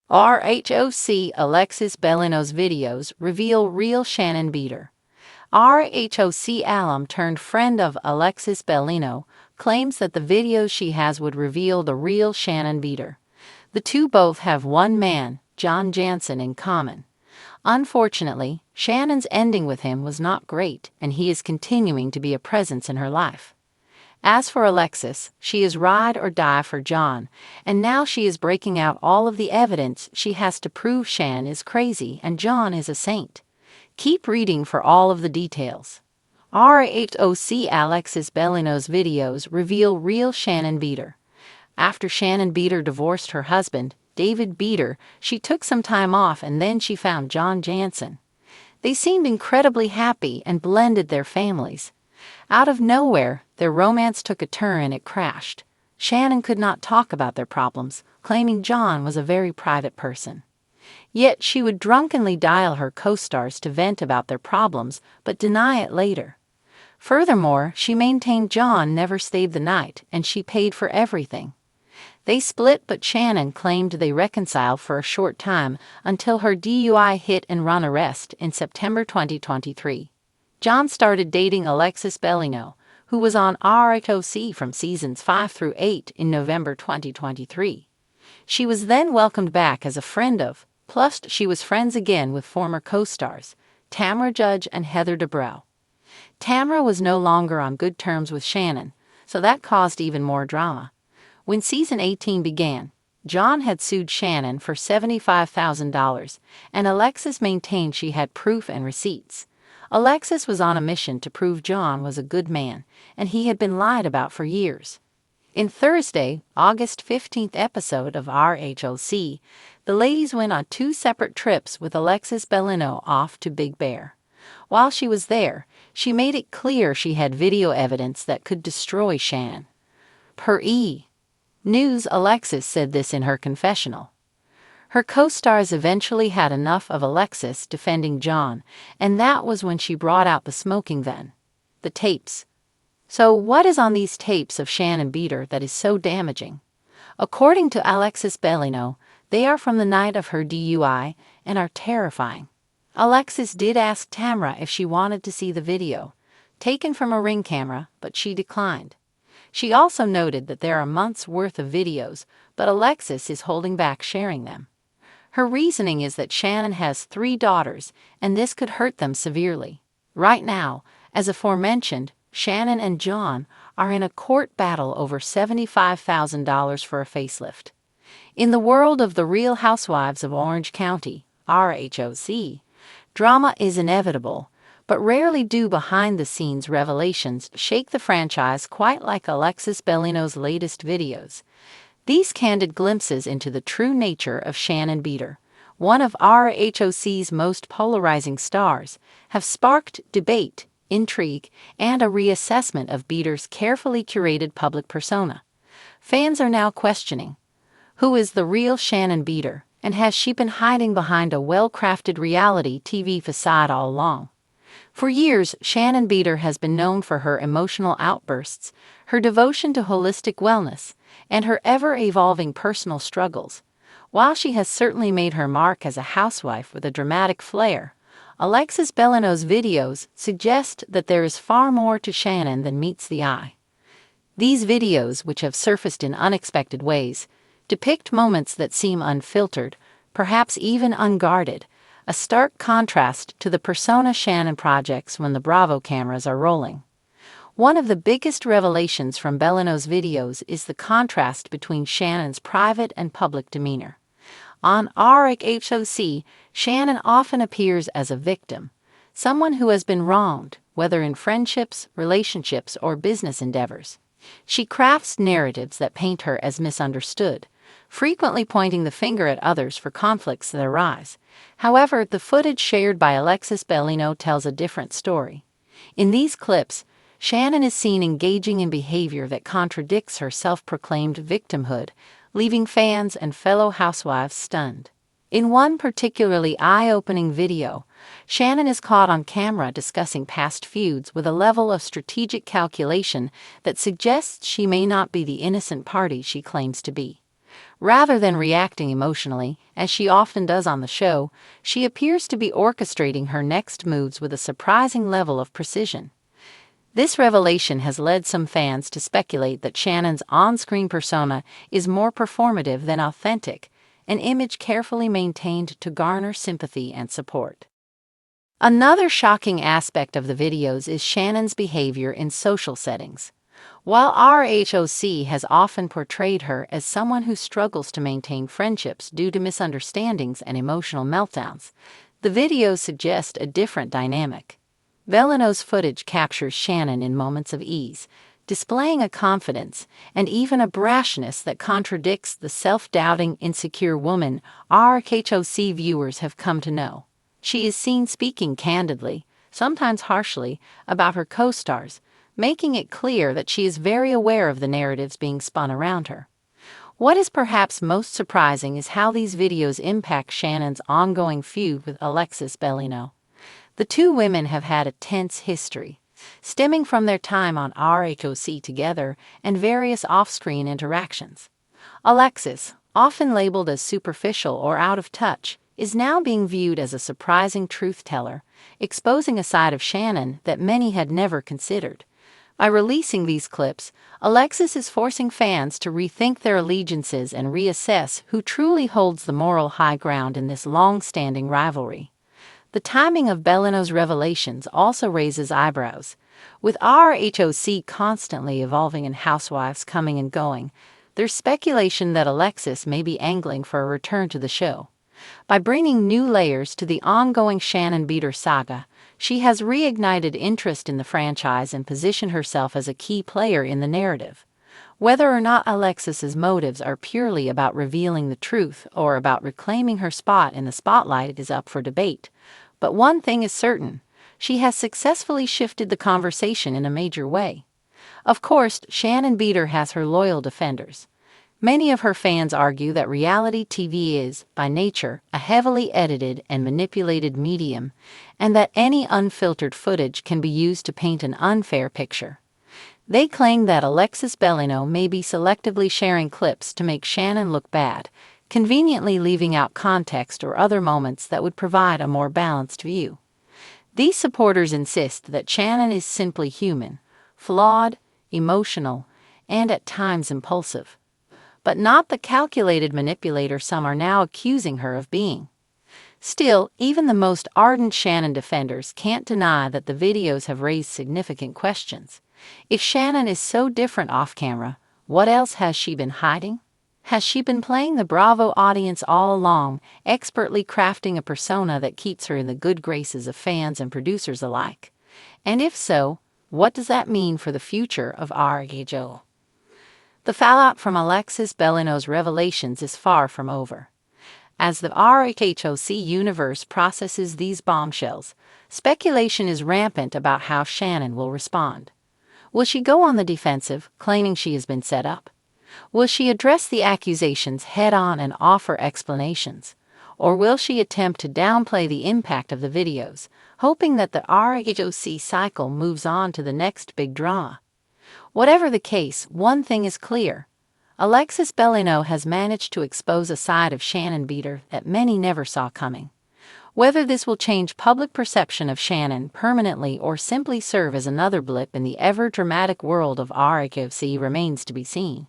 RHOC Alexis Bellino's videos reveal real Shannon Beador. RHOC alum turned friend of Alexis Bellino claims that the videos she has would reveal the real Shannon Beador. The two both have one man, John Jansen, in common. Unfortunately, Shannon's ending with him was not great, and he is continuing to be a presence in her life. As for Alexis, she is ride or die for John, and now she is breaking out all of the evidence she has to prove Shannon is crazy and John is a saint. Keep reading for all of the details. RHOC Alexis Bellino's videos reveal real Shannon Beador. After Shannon Beador divorced her husband, David Beador, she took some time off and then she found John Jansen. They seemed incredibly happy and blended their families. Out of nowhere, their romance took a turn and it crashed. Shannon could not talk about their problems, claiming John was a very private person. Yet she would drunkenly dial her co-stars to vent about their problems, but deny it later. Furthermore, she maintained John never stayed the night and she paid for everything. They split, but Shannon claimed they reconciled for a short time until her DUI hit-and-run arrest in September 2023. John started dating Alexis Bellino, who was on RHOC from seasons 5 through 8 in November 2023. She was then welcomed back as a friend of, plus she was friends again with former co-stars, Tamra Judge and Heather Dubrow. Tamra was no longer on good terms with Shannon, so that caused even more drama. When season 18 began, John had sued Shannon for $75,000, and Alexis maintained she had proof and receipts. Alexis was on a mission to prove John was a good man, and he had been lied about for years. In Thursday, August 15th episode of RHOC, the ladies went on 2 separate trips with Alexis Bellino off to Big Bear. While she was there, she made it clear she had video evidence that could destroy Shannon. Per E! News, Alexis said this in her confessional. Her co-stars eventually had enough of Alexis defending John, and that was when she brought out the smoking gun. The tapes. So what is on these tapes of Shannon Beador that is so damaging? According to Alexis Bellino, they are from the night of her DUI and are terrifying. Alexis did ask Tamra if she wanted to see the video, taken from a Ring camera, but she declined. She also noted that there are months' worth of videos, but Alexis is holding back sharing them. Her reasoning is that Shannon has 3 daughters, and this could hurt them severely. Right now, as aforementioned, Shannon and John are in a court battle over $75,000 for a facelift. In the world of the Real Housewives of Orange County, RHOC, drama is inevitable, but rarely do behind-the-scenes revelations shake the franchise quite like Alexis Bellino's latest videos. These candid glimpses into the true nature of Shannon Beador, one of RHOC's most polarizing stars, have sparked debate, intrigue, and a reassessment of Beador's carefully curated public persona. Fans are now questioning, who is the real Shannon Beador, and has she been hiding behind a well-crafted reality TV facade all along? For years, Shannon Beador has been known for her emotional outbursts, her devotion to holistic wellness, and her ever-evolving personal struggles. While she has certainly made her mark as a housewife with a dramatic flair, Alexis Bellino's videos suggest that there is far more to Shannon than meets the eye. These videos, which have surfaced in unexpected ways, depict moments that seem unfiltered, perhaps even unguarded, a stark contrast to the persona Shannon projects when the Bravo cameras are rolling. One of the biggest revelations from Bellino's videos is the contrast between Shannon's private and public demeanor. On RHOC, Shannon often appears as a victim, someone who has been wronged, whether in friendships, relationships, or business endeavors. She crafts narratives that paint her as misunderstood, frequently pointing the finger at others for conflicts that arise. However, the footage shared by Alexis Bellino tells a different story. In these clips, Shannon is seen engaging in behavior that contradicts her self-proclaimed victimhood, leaving fans and fellow housewives stunned. In one particularly eye-opening video, Shannon is caught on camera discussing past feuds with a level of strategic calculation that suggests she may not be the innocent party she claims to be. Rather than reacting emotionally, as she often does on the show, she appears to be orchestrating her next moves with a surprising level of precision. This revelation has led some fans to speculate that Shannon's on-screen persona is more performative than authentic, an image carefully maintained to garner sympathy and support. Another shocking aspect of the videos is Shannon's behavior in social settings. While RHOC has often portrayed her as someone who struggles to maintain friendships due to misunderstandings and emotional meltdowns, the videos suggest a different dynamic. Bellino's footage captures Shannon in moments of ease, displaying a confidence and even a brashness that contradicts the self-doubting, insecure woman RHOC viewers have come to know. She is seen speaking candidly, sometimes harshly, about her co-stars, making it clear that she is very aware of the narratives being spun around her. What is perhaps most surprising is how these videos impact Shannon's ongoing feud with Alexis Bellino. The two women have had a tense history, stemming from their time on RHOC together and various off-screen interactions. Alexis, often labeled as superficial or out of touch, is now being viewed as a surprising truth-teller, exposing a side of Shannon that many had never considered. By releasing these clips, Alexis is forcing fans to rethink their allegiances and reassess who truly holds the moral high ground in this long-standing rivalry. The timing of Bellino's revelations also raises eyebrows. With RHOC constantly evolving and housewives coming and going, there's speculation that Alexis may be angling for a return to the show. By bringing new layers to the ongoing Shannon Beador saga, she has reignited interest in the franchise and positioned herself as a key player in the narrative. Whether or not Alexis's motives are purely about revealing the truth or about reclaiming her spot in the spotlight is up for debate. But one thing is certain, she has successfully shifted the conversation in a major way. Of course, Shannon Beador has her loyal defenders. Many of her fans argue that reality TV is, by nature, a heavily edited and manipulated medium, and that any unfiltered footage can be used to paint an unfair picture. They claim that Alexis Bellino may be selectively sharing clips to make Shannon look bad, conveniently leaving out context or other moments that would provide a more balanced view. These supporters insist that Shannon is simply human, flawed, emotional, and at times impulsive, but not the calculated manipulator some are now accusing her of being. Still, even the most ardent Shannon defenders can't deny that the videos have raised significant questions. If Shannon is so different off-camera, what else has she been hiding? Has she been playing the Bravo audience all along, expertly crafting a persona that keeps her in the good graces of fans and producers alike? And if so, what does that mean for the future of RHOC? The fallout from Alexis Bellino's revelations is far from over. As the RHOC universe processes these bombshells, speculation is rampant about how Shannon will respond. Will she go on the defensive, claiming she has been set up? Will she address the accusations head-on and offer explanations? Or will she attempt to downplay the impact of the videos, hoping that the RHOC cycle moves on to the next big drama? Whatever the case, one thing is clear. Alexis Bellino has managed to expose a side of Shannon Beador that many never saw coming. Whether this will change public perception of Shannon permanently or simply serve as another blip in the ever-dramatic world of RHOC remains to be seen.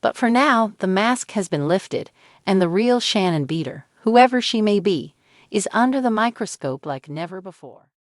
But for now, the mask has been lifted, and the real Shannon Beador, whoever she may be, is under the microscope like never before.